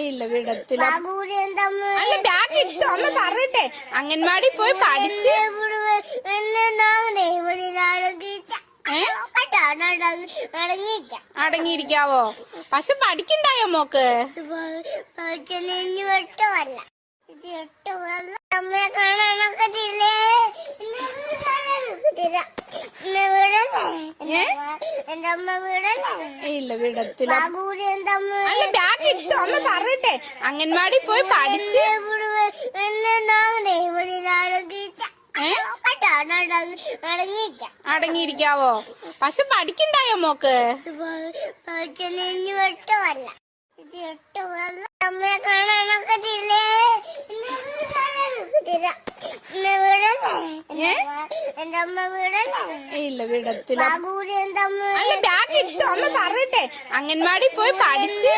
ഇല്ല വിടത്തില്ല. അല്ല ബാഗ് ഇട്ടോ അമ്മ പറഞ്ഞിട്ടെ അംഗൻവാടി പോയി പഠിച്ച് അടങ്ങിയിരിക്കാവോ? പക്ഷെ പഠിക്കണ്ടായോ മോക്ക്? അമ്മയെ കാണാനൊക്കത്തില്ലേ? എന്റെ അമ്മ വീടല്ലേ? ഇല്ല വിടത്തില്ല. അല്ല ബാഗ് ഇട്ടോ അമ്മ പറഞ്ഞിട്ടെ അംഗൻവാടി പോയി പഠിച്ച് അടങ്ങിയിരിക്കാവോ? പക്ഷെ പഠിക്കണ്ടായോ മോക്ക്? അമ്മയെ കാണാനൊക്കത്തില്ലേ? എന്റെ അമ്മ വീടല്ലേ? ഇല്ല വിടത്തില്ല. ബാബുവിനെ എന്താ അല്ല ബാഗ് ഇട്ടോ അമ്മ പറഞ്ഞിട്ടെ അംഗൻവാടി പോയി പഠിച്ച്